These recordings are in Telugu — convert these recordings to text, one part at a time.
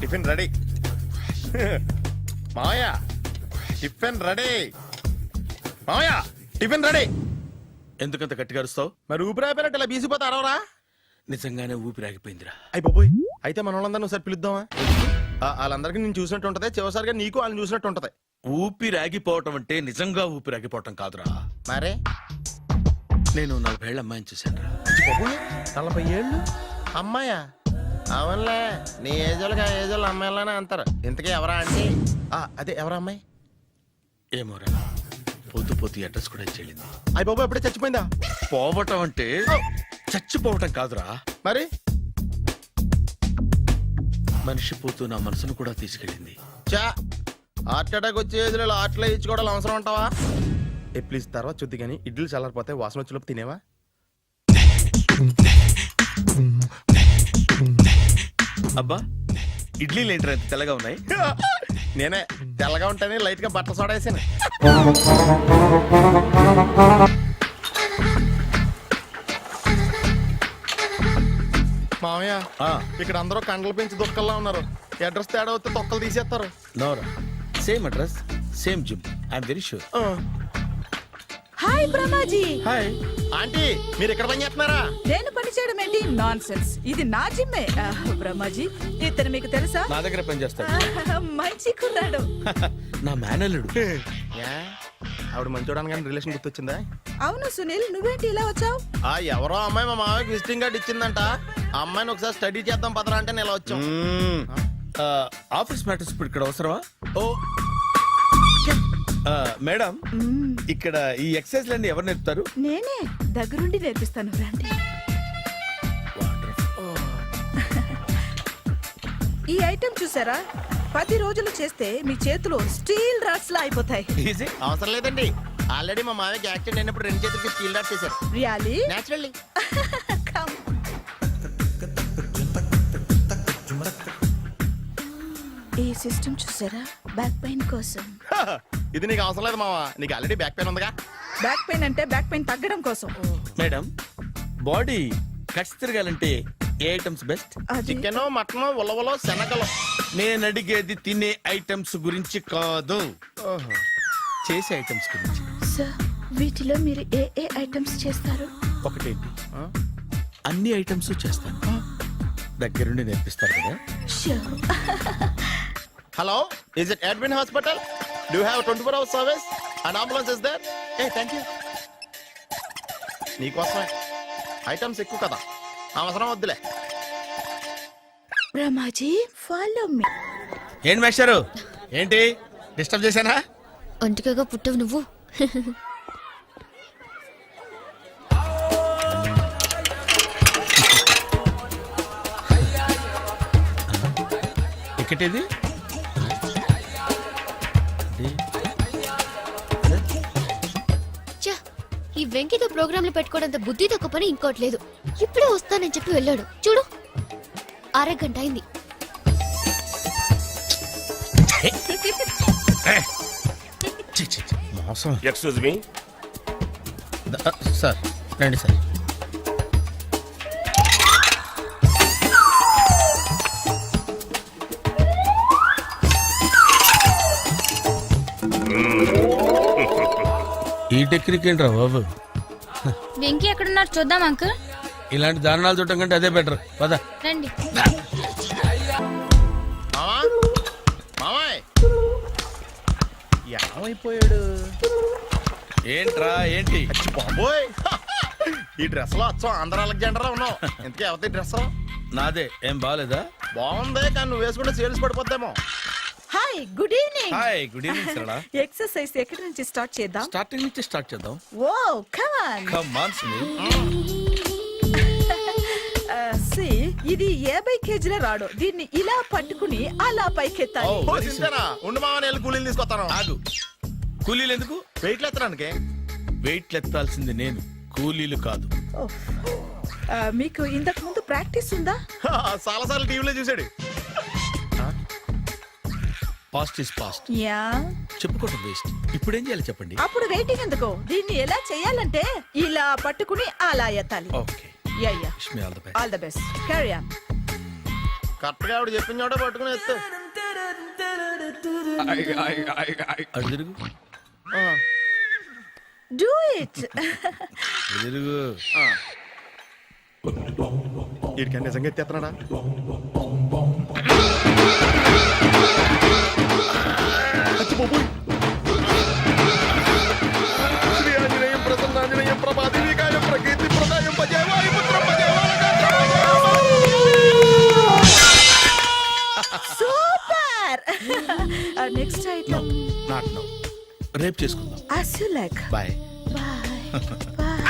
Tiffin ready. మావయ్య టిఫిన్ రెడీ. మావయ్య టిఫిన్ రెడీ. ఎందుకంత గట్టిగా అరుస్తావు? మరి ఊపిరి అయిపోయినట్టు ఇలా బీసిపోతే అరవరా? నిజంగానే ఊపిరాగిపోయిందిరా. అయిపోయి అయితే మన వాళ్ళందరినీ ఒకసారి పిలుద్దామా? వాళ్ళందరికీ నేను చూసినట్టు ఉంటది, చివరిసారిగా నీకు వాళ్ళని చూసినట్టు ఉంటది. ఊపిరాగిపోవటం అంటే నిజంగా ఊపిరాగిపోవటం కాదురా. మరే నేను 40 ఏళ్ల అమ్మాయిని చూశాను రా. 40 ఏళ్ళు అమ్మాయా? అవునులే, నీ ఏజోళ్ళకి ఆ ఏజోళ్ళు అమ్మాయిలానే అంటారు. ఇంతకీ ఎవరా అంటే? అదే ఎవరా అమ్మాయి? ఏమోరా, పోతూ పోతూ అడ్రస్ కూడా చెల్లింది. అయిపోయి ఎప్పుడే చచ్చిపోయిందా? పోవటం అంటే చచ్చిపోవటం కాదురా, మరి మనిషి పోతూ నా మనసును కూడా తీసుకెళ్ళింది. చా హార్ట్ అటాక్ వచ్చే ఏజ్లో హార్ట్లో ఇచ్చుకోవడం అవసరం ఉంటావా? ప్లీజ్ తర్వాత చూద్ది కానీ ఇడ్లీ చల్లారిపోతే వాసన వచ్చేలోపు తినేవా? అబ్బా, ఇడ్లీలు ఏంట్రా ఇంత తెల్లగా ఉన్నాయి? నేనే తెల్లగా ఉంటానే లైట్ గా బట్టలు సోడా వేసాను. మామయ్య, ఇక్కడ అందరూ కండలు పెంచి దుక్కల్లా ఉన్నారు. అడ్రస్ తేడా వస్తే తొక్కలు తీసేస్తారు. Nora, same address, same gym. I'm very sure. Hi Brahmaji. Hi aunty, మీరు ఇక్కడ పని చేస్తున్నారా? నేను పని చేయడం ఏంటి? Nonsense. ఇది నా జిమ్మే. బ్రహ్మాజీ, ఇతను మీకు తెలుసా? నా దగ్గర పని చేస్తాడు. మంచి కుర్రాడు. నా మేనల్లుడు. ఆవిడ మంచోడానికి కానీ రిలేషన్ గుర్తొచ్చిందా? అవును సునీల్, నువ్వేంటి ఇలా వచ్చావు? ఎవరో అమ్మాయి మా మామయ్యకి విజిటింగ్ కార్డు ఇచ్చిందంట. ఆ అమ్మాయిని ఒకసారి స్టడీ చేద్దాం పదరా అంటే నేను ఇలా వచ్చాం. ఆఫీస్ మ్యాటర్స్ ఇప్పుడు ఇక్కడ అవసరమా? ఓ మేడం, ఇక్కడ ఈ ఎక్సర్సైజ్ లన్నీ ఎవరు నేర్పుతారు? నేనే దగ్గరుండి నేర్పిస్తాను, రండి. ఈ ఐటెం చూసారా? 10 రోజులు చేస్తే మీ చేతులు స్టీల్ రాడ్స్ లా అయిపోతాయి. అవసరం లేదండి, ఆల్రెడీ మా మామయ్యకి యాక్సిడెంట్ అయినప్పుడు 2 చేతులకి స్టీల్ డాట్ చేశారు. రియల్లీ? నేచురల్లీ. ఈ సిస్టమ్ చూసారా? బ్యాక్ పెయిన్ కోసం. ఇది నీకు అవసరం లేదు మావా, నీకు ఆల్రెడీ బ్యాక్ పెయిన్ ఉందిగా. బ్యాక్ పెయిన్ అంటే బ్యాక్ పెయిన్ తగ్గడం కోసం. మేడం, బాడీ కట్స్ తిరగాలంటే ఏ ఐటమ్స్ బెస్ట్? చికెన్, మటన్, ఉలవలో, శనగలు. నేను అడిగేది తినే ఐటమ్స్ గురించి కాదు, చేసే ఐటమ్స్ గురించి. సార్, వీటిలో మీరు ఏ ఏ ఐటమ్స్ చేస్తారు? ఒకటేంటి, అన్ని ఐటమ్స్ చేస్తాను. దగ్గరుండి నేర్పిస్తారు కదా? Hello, is it admin hospital? Do you have 24 hours service and ambulance is there? Thank you. నీకోసమే ఐటమ్స్ ఎక్కువ కదా, అవసరం వద్దులే. Ramaji, follow me. ఏంటి మేస్టారు, ఏంటి డిస్టర్బ్ చేశానా? ఒంటికగా పుట్టవు నువ్వు. టికెట్ ఏది? ఈ వెంకితో ప్రోగ్రాంలు పెట్టుకోవడంత బుద్ధి తక్కువ పని ఇంకోటి లేదు. ఇప్పుడే వస్తానని చెప్పి వెళ్ళాడు చూడు, అరగంట అయింది. మోసం. Excuse me. సార్ రండి సార్. ఈ టెక్నిక్ ఏంట్రా బాబు? వెంకీ ఎక్కడున్నారు చూద్దాం అంకుల్. ఇలాంటి దారుణాలు చూడటం కంటే అదే బెటర్. పద రండి. ఏమైపోయాడు? ఏంట్రా ఏంటి? బాబోయ్, ఈ డ్రెస్ లో వచ్చాం ఆంధ్ర అలెగ్జాండర్ లో ఉన్నావు. ఇంతకీ ఎవరి డ్రెస్? నాదే. ఏం బాగాలేదా? బాగుంది, కానీ నువ్వు వేసుకుంటే సేల్స్ పడిపోద్దేమో. Hi, good evening. Hi, good evening Sarala. Exercise ఎక్కడి నుంచి స్టార్ట్ చేద్దాం? స్టార్టింగ్ నుంచి స్టార్ట్ చేద్దాం. Oh come on. Come on Sunil. ఇది 50 కేజీల రాడు. దీన్ని ఇలా పట్టుకుని అలా పైకెత్తాలి. ఉండు మామని వెళ్ళి కూలీలు తీసుకొస్తాను. ఆగు, కూలీలు ఎందుకు? వెయిట్లు ఎత్తడానికి. వెయిట్లు ఎత్తాల్సింది నేను, కూలీలు కాదు. మీకు ఇంతకు ముందు ప్రాక్టీస్ ఉందా? చాలా సార్లు టీవీలో చూసాడు. Past is past. యా, చెప్పుకోవడం వేస్ట్. ఇప్పుడు ఏం చేయాలి చెప్పండి? అప్పుడు వెయిటింగ్ ఎందుకు? దీన్ని ఎలా చేయాలంటే ఇలా పట్టుకుని అలా ఎత్తాలి. Okay, yeah yeah, wish me all the best. All the best. Carry on. Correct గా ఆవిడ చెప్పిన చోట పట్టుకుని ఎత్తు. అడు తిరుగు ఆ, డూ ఇట్. తిరుగు. వీడికి నిజంగా ఎత్తేస్తున్నాడా? శ్రీ ఆంజనేయం ప్రసన్నాంజనేయం ప్రభాదేవికాయం ప్రకీర్తి ప్రదాయం భజే వాయుపుత్రం భజే super. Next item. Not now. రేపు చేసుకుందాం. As you like. Bye. Bye. Bye.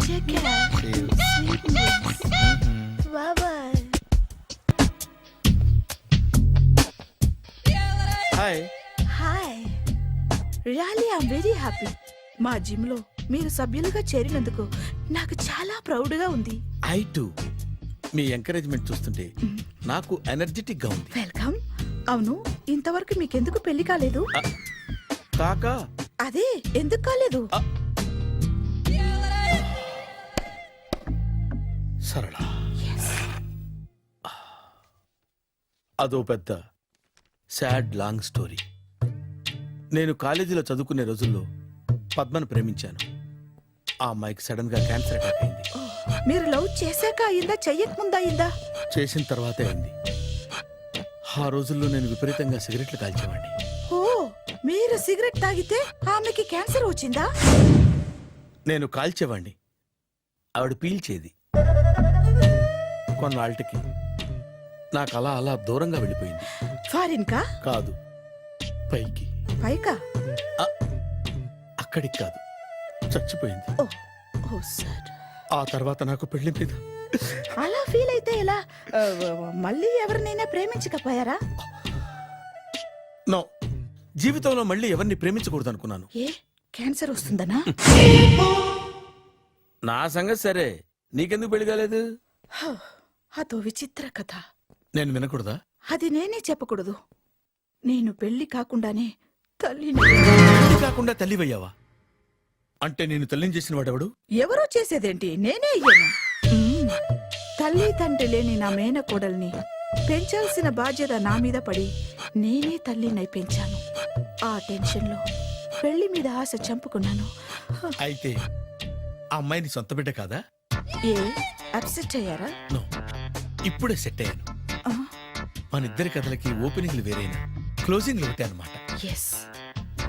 Take care. Sweet dreams. Bye bye. హాయ్. హాయ్. Really I'm very happy. మా జిమ్ లో మీరు సభ్యులుగా చేరినందుకు నాకు చాలా ప్రౌడ్ గా ఉంది. I to. మీ ఎంకరేజ్మెంట్ చూస్తుంటే నాకు ఎనర్జెటిక్ గా ఉంది. వెల్కమ్. అవును, ఇంతవరకు మీకెందుకు పెళ్లి కాలేదు? కాకా అదే ఎందుకు కాలేదు? సరళ, అదో పెద్ద సాడ్ లాంగ్ స్టోరీ. నేను కాలేజీలో చదువుకునే రోజుల్లో పద్మను ప్రేమించాను. ఆ అమ్మాయికి సడన్ గా క్యాన్సర్ అటాక్ అయింది. మీరు లవ్ చేశాక అయిందా, చెయ్యక ముందా అయిందా? చేసిన తర్వాతే అయింది. ఆ రోజుల్లో నేను విపరీతంగా సిగరెట్లు కాల్చేవాడిని. ఓ, మీరు సిగరెట్ తాగితే ఆమెకి క్యాన్సర్ వచ్చిందా? నేను కాల్చేవాణ్ణి, ఆవిడ పీల్చేది. కొన్నాళ్ళకి నాకు అలా అలా దూరంగా వెళ్ళిపోయింది. ఫారిన్ కా? కాదు, పైకి. పైకా? అక్కడికి కాదు, చచ్చిపోయింది. ఓ, ఓ సార్. ఆ తర్వాత నాకు పెళ్లి మీద అలా ఫీల్ అయితే ఎలా? మళ్ళీ ఎవరినైనా ప్రేమించకపోయారా? నో, జీవితంలో మళ్ళీ ఎవరిని ప్రేమించకూడదు అనుకున్నాను. ఏ, క్యాన్సర్ వస్తుందనా? నా సంగతి సరే, నీకెందుకు పెళ్లి కాలేదు? అదో విచిత్ర కథ. నేను వినకూడదా? అది నేనే చెప్పకూడదు. నేను పెళ్లి కాకుండానే తల్లిని. పెళ్లి కాకుండా తల్లివయ్యావా? అంటే నేను తల్లిని చేసిన వాడెవడు? ఎవరో చేసేదేంటి, నేనే అయ్యాను. తల్లి తండ్రి లేని నా మేనకోడల్ని పెంచాల్సిన బాధ్యత నా మీద పడి నేనే తల్లినై పెంచాను. ఆ టెన్షన్లో పెళ్లి మీద ఆశ చంపుకున్నాను. అయితే ఆ అమ్మాయిని సొంత బిడ్డ కాదా? ఏ, అప్సెట్ అయ్యారా? నో, ఇప్పుడే సెట్ అయ్యాను. ఆ, మన ఇద్దరి కథలకి ఓపెనింగ్లు వేరైనా క్లోజింగ్లు ఒకటే అనమాట. ఎస్,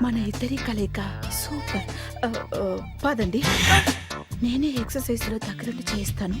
మన ఇద్దరి కలయిక సూపర్. పదండి, నేనే ఎక్సర్సైజ్ లో దగ్గరుండి చేయిస్తాను.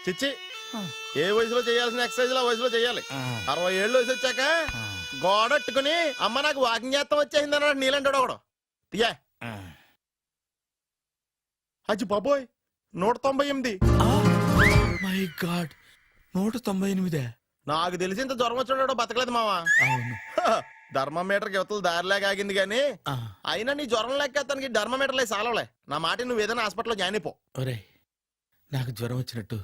చిచ్చి, ఏ వయసులో చేయాల్సిన ఎక్సర్సైజ్ ఆ వయసులో చేయాలి. 60 ఏళ్ళు వయసు వచ్చాక గోడట్టుకుని అమ్మ నాకు వాకింగ్ చేస్తాం వచ్చేసింది అన్నాడు నీలంటాడు ఒకడు. తీయా అజ్జి బాబోయ్, 198. My God, 198. నాకు తెలిసి ఇంత జ్వరం వచ్చాడు బతకలేదు మావా. అవును. ధర్మమీటర్ యువతలు దారిలేక ఆగింది గానీ అయినా నీ జ్వరం లెక్క అతనికి ధర్మమీటర్లే సాలవలే. నా మాట నువ్వు ఏదైనా హాస్పిటల్లో జాయిన్ అయిపో. ఒరే, నాకు జ్వరం వచ్చినట్టు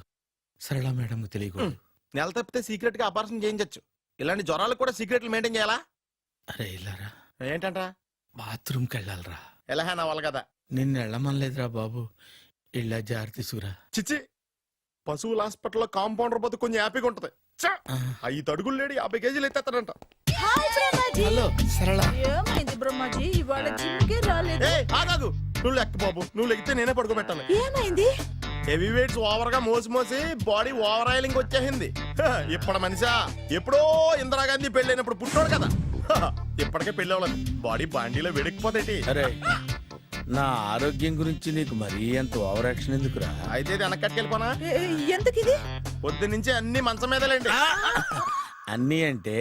సరళ మేడం తెలియకూడదు. నెల తప్పితే సీక్రెట్ గా ఆపరేషన్ చేయించచ్చు. ఇలాంటి జ్వరాలకు కూడా సీక్రెట్లు మెయింటైన్ చేయాలా? అరే ఇల్లారా, ఏంటంట? బాత్రూమ్కి వెళ్ళాలరా. ఎలా నా వాళ్ళ కదా. నిన్ను వెళ్ళమనలేదురా బాబు, ఇళ్ళ జారి తీసుకురా. చిచ్చి, పశువుల హాస్పిటల్లో కాంపౌండర్ బతు కొంచెం హ్యాపీగా ఉంటది. 5 అడుగులు లేడి 50 కేజీలు ఎత్తేస్తాడంట. హాయ్ బ్రహ్మాజీ. హలో సరళ. ఏమైంది బ్రో? బ్రహ్మాజీ ఇవాళ జిమ్కే రాలేదు. ఏ ఆగాగు, నువ్వు లెక్క బాబు, నువ్వు లెక్కితే నేనే పడుకోబెట్టాను. ఏమైంది? హెవీ వెయిట్స్ ఓవర్ గా మోసి మోసి బాడీ ఓవర్ ఆయిలింగ్ వచ్చేసింది. ఇప్పుడు మనిషా ఎప్పుడో ఇందిరాగాంధీ పెళ్ళైనప్పుడు పుట్టాడు కదా, ఇప్పటికే పెళ్ళి అవ్వలేదు, బాడీ బాండీలో వెడికిపోతేటి. అరే నా ఆరోగ్యం గురించి నీకు మరీ అంత ఓవర్ యాక్షన్ ఎందుకురా? అయితే ఇది వెనకట్టుకెళ్ళిపోనా? ఎందుకు ఇది? పొద్దు నుంచి అన్ని మంచం మీదలేండి. అన్నీ అంటే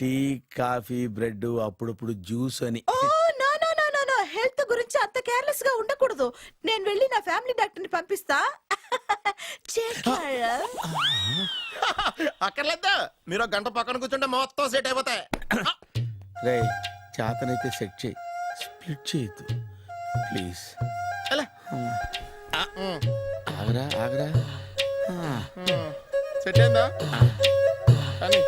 టీ కాఫీ బ్రెడ్ అప్పుడప్పుడు జ్యూస్ అని. Oh no no no no no, health గురించి అంత కేర్లెస్ గా ఉండకూడదు. నేను వెళ్ళి నా ఫ్యామిలీ డాక్టర్ ని పంపిస్తా. చేస్తారా? అక్కర్లేద్దా, మీరు ఒక గంట పక్కన కూర్చుంటే మొత్తం సెట్ అయిపోతాయి. రే చేతనైతే సెట్ చేయి, స్ప్లిట్ చేయొద్దు ప్లీజ్. ఎలా? ఆగరా ఆగరా. సెట్ అయిందా? కానీ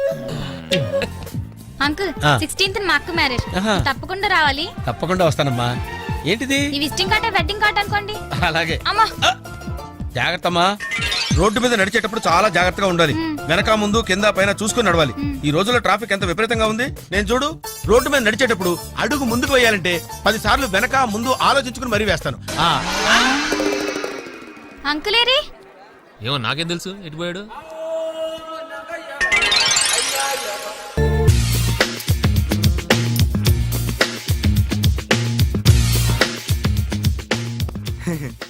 అంకుల్ ఆ. 16th మా అక్క మ్యారేజ్, ఆహా. తప్పకుండా రావాలి. తప్పకుండా వస్తానమ్మా. ఏంటిది? ఈ విజిటింగ్ కార్డ్ వెడ్డింగ్ కార్డ్ అనుకోండి. అలాగే. అమ్మా జాగ్రత్త అమ్మా. రోడ్డు మీద నడిచేటప్పుడు చాలా జాగ్రత్తగా ఉండాలి. వెనక ముందు కింద పైన చూసుకుని నడవాలి. ఈ రోజుల్లో ట్రాఫిక్ ఎంత విపరీతంగా ఉంది. నేను చూడు, రోడ్డు మీద నడిచేటప్పుడు అడుగు ముందుకు వేయాలంటే 10 సార్లు వెనక ముందు ఆలోచించుకుని మరీ వేస్తాను. అంకుల్ ఏరి? ఏమో నాకేం తెలుసు ఎటు పోయాడు.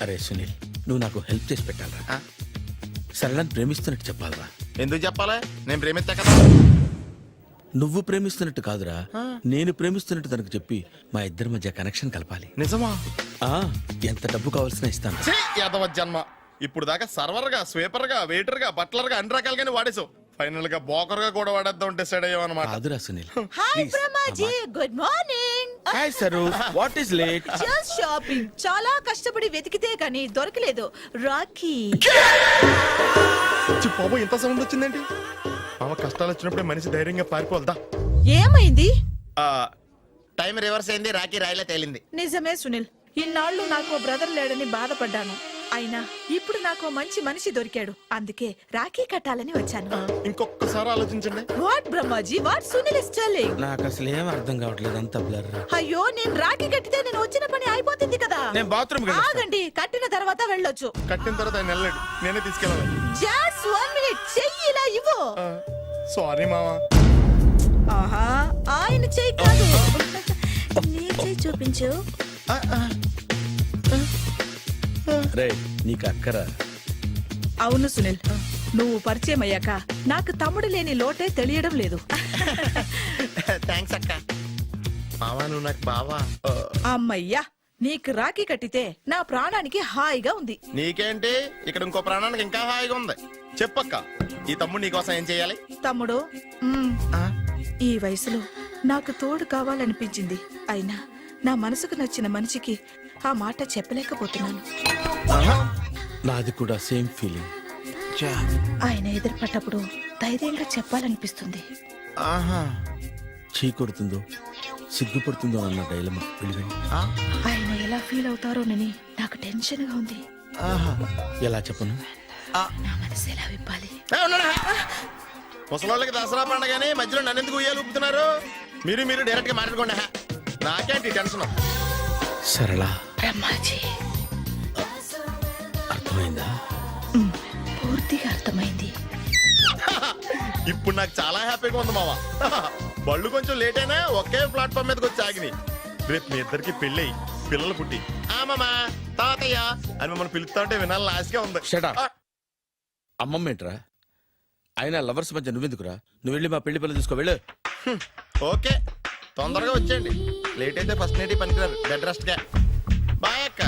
అరే సునీల్, నువ్వు నాకు హెల్ప్ చేసి పెట్టాలరా. సరళని ప్రేమిస్తున్నట్టు చెప్పాలరా. ఎందుకు చెప్పాలి? నేను ప్రేమిస్తా కదా. నువ్వు ప్రేమిస్తున్నట్టు కాదురా, నేను ప్రేమిస్తున్నట్టు తనకు చెప్పి మా ఇద్దరి మధ్య కనెక్షన్ కలపాలి. నిజమా? ఆ ఎంత డబ్బు కావాల్సిన ఇస్తాను. ఛీ, యాదవ జన్మ. ఇప్పుడు దాకా సర్వర్ గా, స్వీపర్ గా, వెయిటర్ గా, బట్లర్ గా అన్ని రకాలుగానే వాడేసావు. ఫైనల్ గా బోకర్ గా కూడా వాడేద్దాం డిసైడ్ అయ్యాం అనమాట. కాదురా Sunil. Hi Brahmaji, good morning. Hi sir, what is late? Just shopping. చాలా కష్టపడి వెతికితే గానీ దొరకలేదు. రాఖీ. బాబు ఇంత సౌండ్ వచ్చిందేంటి? మామ కష్టాలు వచ్చినప్పుడే మనిషి ధైర్యంగా పారిపోదా. ఏమైంది? టైం రివర్స్ అయింది, రాఖీ రాయిలా తేలింది. నిజమే సునీల్, ఇన్నాళ్ళు నాకు బ్రదర్ లేడని బాధపడ్డాను. అయినా ఇప్పుడు నాకు మంచి మనిషి దొరికాడు, అందుకే రాఖీ కట్టాలని వచ్చాను. ఇంకొకసారి ఆలోచించండి. What Brahmaji, what Sunil is telling? నాకు అసలు ఏం అర్థం కావట్లేదు, అంత బ్లర్. అయ్యో, నేను రాఖీ కట్టితే నేను వచ్చిన పని అయిపోతుంది కదా. నేను బాత్రూమ్ ఆగండి, కట్టిన తర్వాత వెళ్ళొచ్చు. కట్టిన తర్వాత ఆయన వెళ్ళాడు, నేనే తీసుకెళ్ళాలి. జస్ట్ 1 మినిట్, చెయ్యి ఇలా ఇవ్వు. సారీ మామా. ఆహా, ఆయన చెయ్యి కాదు, నీ చెయ్యి చూపించు. రే నీకు అక్కరా? అవును సునీల్, నువ్వు పరిచయం అయ్యాక నాకు తమ్ముడు లేని లోటే తెలియడం లేదు. థ్యాంక్స్ అక్క. మావా నువ్వు నాకు బావా. అమ్మయ్యా, నీకు రాఖీ కట్టితే నా ప్రాణానికి హాయిగా ఉంది. నీకేంటి, ఇక్కడ ఇంకో ప్రాణానికి ఇంకా హాయిగా ఉంది. చెప్పక్క, ఈ తమ్ముడు నీకోసం ఏం చేయాలి? తమ్ముడు, ఈ వయసులో నాకు తోడు కావాలనిపించింది. అయినా నా మనసుకు నచ్చిన మనిషికి ఆ మాట చెప్పలేకపోతున్నాను. నాది కూడా సేమ్ ఫీలింగ్. ఆయన ఎదురుపడ్డప్పుడు ధైర్యంగా చెప్పాలనిపిస్తుంది. చీ కొడుతుందో సిగ్గుపడుతుందో అన్న డైలమా. ఆయన ఎలా ఫీల్ అవుతారోనని నాకు టెన్షన్ గా ఉంది. ఎలా చెప్పను? నా మనసు ఎలా విప్పాలి? ముసలోళ్ళకి దసరా పండగని మధ్యలో నన్ను ఎందుకు ఉయ్యాలు ఊపుతున్నారు? మీరు డైరెక్ట్ గా మాట్లాడుకోండి. నాకేంటి టెన్షన్? సరళ, బ్రహ్మాజీ, అర్థమైందా? పూర్తిగా అర్థమైంది. ఇప్పుడు నాకు చాలా హ్యాపీగా ఉంది మావా. బళ్ళు కొంచెం లేట్ అయినా ఒకే ప్లాట్ఫామ్ మీదకి వచ్చి ఆగినాయి. రేపు మీ ఇద్దరికి పెళ్ళి పిల్లలు పుట్టి మామా తాతయ్య అని మమ్మల్ని పిలుస్తా ఉంటే వినాలని ఆశగా ఉంది. Shut up. అమ్మమ్మ ఏంట్రా? అయినా లవర్స్ మధ్య నువ్వెందుకురా? నువ్వు వెళ్ళి మా పెళ్లి పిల్లలు చూసుకో, వెళ్ళు. ఓకే, తొందరగా వచ్చేయండి. లేట్ అయితే ఫస్ట్ నైట్ పనికిరారు. బెడ్ రెస్ట్ గా. బాయ్ అక్క.